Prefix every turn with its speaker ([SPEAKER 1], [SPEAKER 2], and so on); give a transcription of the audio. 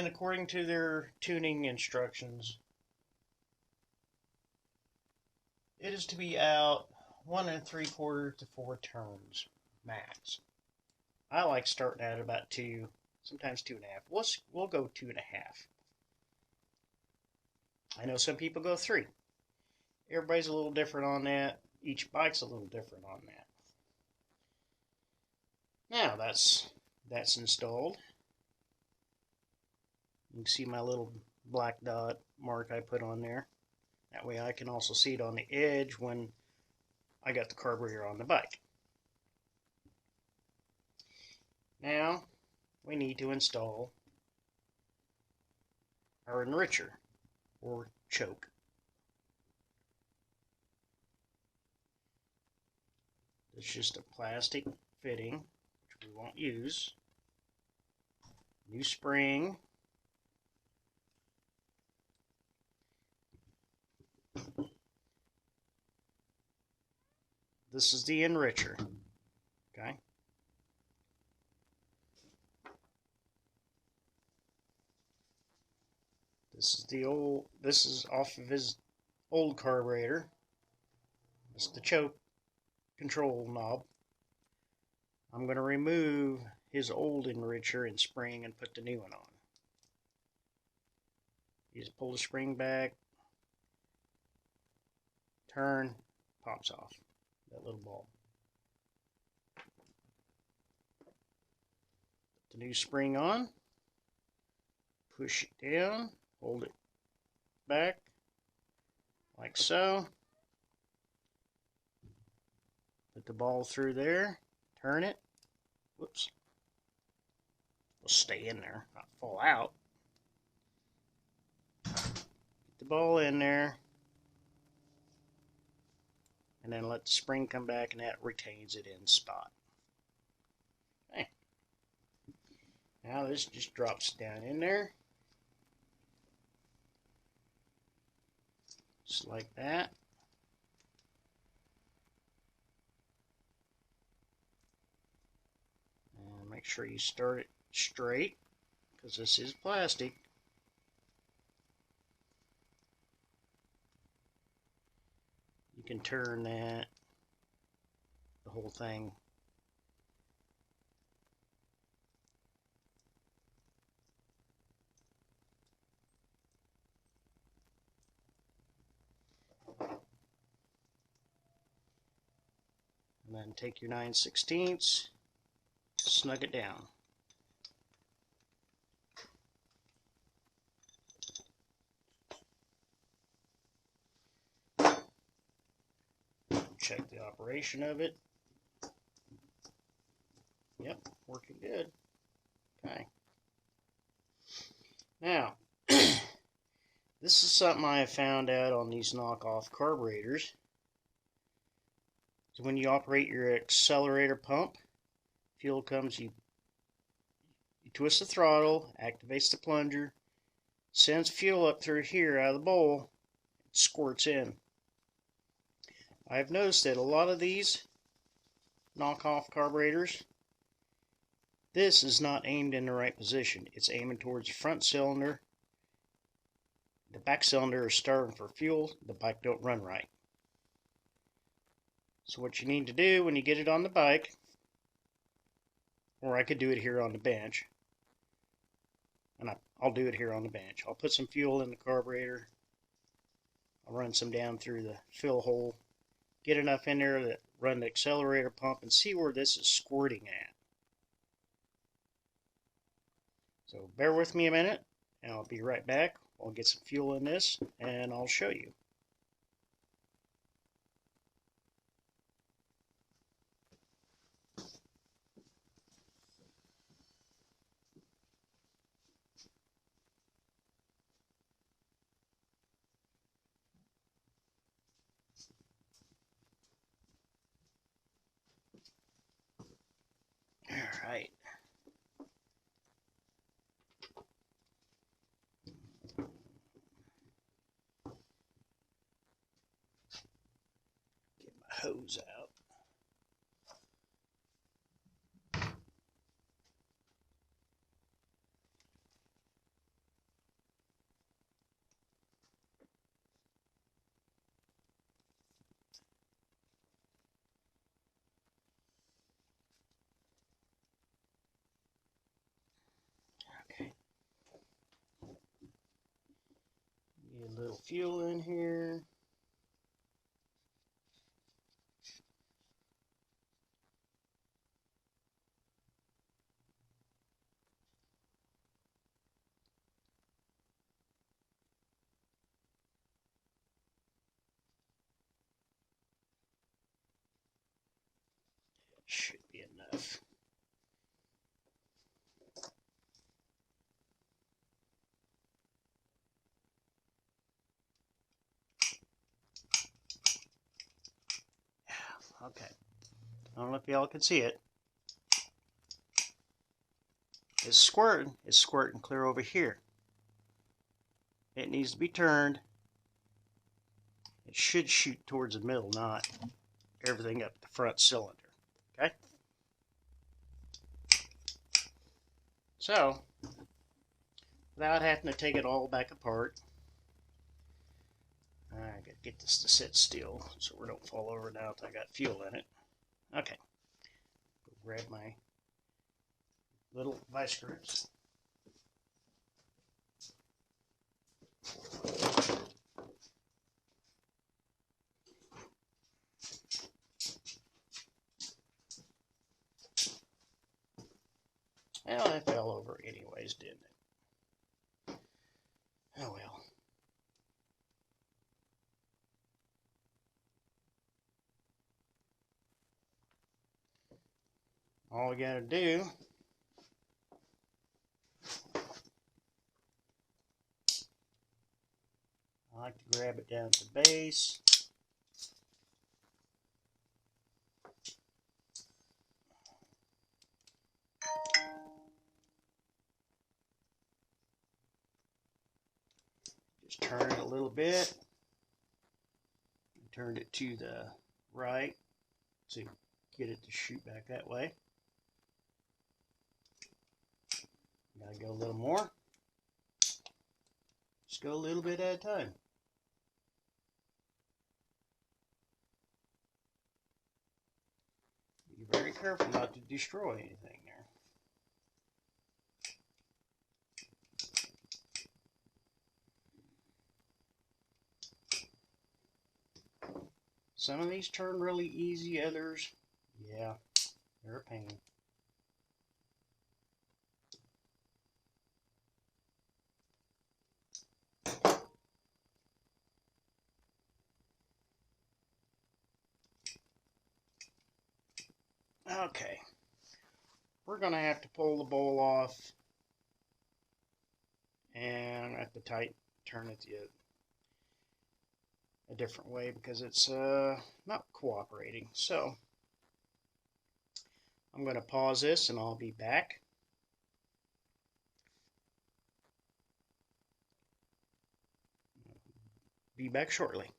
[SPEAKER 1] And according to their tuning instructions, it is to be out 1 3/4 to 4 turns max. I like starting at about 2, sometimes 2.5. We'll go 2.5. I know some people go 3. Everybody's a little different on that. Each bike's a little different on that. Now that's installed. You can see my little black dot mark I put on there. That way I can also see it on the edge when I got the carburetor on the bike. Now we need to install our enricher or choke. It's just a plastic fitting, which we won't use. New spring. This is the enricher. Okay. This is off of his old carburetor. This is the choke control knob. I'm going to remove his old enricher and spring and put the new one on. You just pull the spring back, turn, pops off that little ball. Put the new spring on, push it down, hold it back like so. Put the ball through there, turn it. Whoops. It'll stay in there, not fall out. Get the ball in there. And then let the spring come back, and that retains it in spot. Okay. Now this just drops down in there. Just like that. And make sure you start it straight, because this is plastic. You can turn the whole thing. And then take your 9/16, snug it down. Check the operation of it. Yep, working good. Okay. Now, this is something I have found out on these knockoff carburetors. So when you operate your accelerator pump, fuel comes, you twist the throttle, activates the plunger, sends fuel up through here out of the bowl, it squirts in. I've noticed that a lot of these knockoff carburetors, this is not aimed in the right position. It's aiming towards the front cylinder. The back cylinder is starving for fuel. The bike don't run right. So what you need to do when you get it on the bike, or I could do it here on the bench, and I'll do it here on the bench. I'll put some fuel in the carburetor. I'll run some down through the fill hole. Get enough in there to run the accelerator pump and see where this is squirting at. So bear with me a minute, and I'll be right back. I'll get some fuel in this, and I'll show you. All right. Get my hose out. little fuel in here. Should be enough. Okay. I don't know if y'all can see it. It's squirting clear over here. It needs to be turned. It should shoot towards the middle, not everything up the front cylinder. Okay? So, without having to take it all back apart, I gotta get this to sit still so we don't fall over now if I got fuel in it. Okay. Go grab my little vice grips. Well, that fell over anyways, didn't it? Oh well. All we gotta do I like to grab it down to the base. Just turn it a little bit. Turned it to the right to get it to shoot back that way. Gotta go a little more. Just go a little bit at a time. Be very careful not to destroy anything there. Some of these turn really easy, others, yeah, they're a pain. Okay, we're going to have to pull the bowl off and at the turn it a different way because it's not cooperating. So I'm going to pause this and I'll be back. Be back shortly.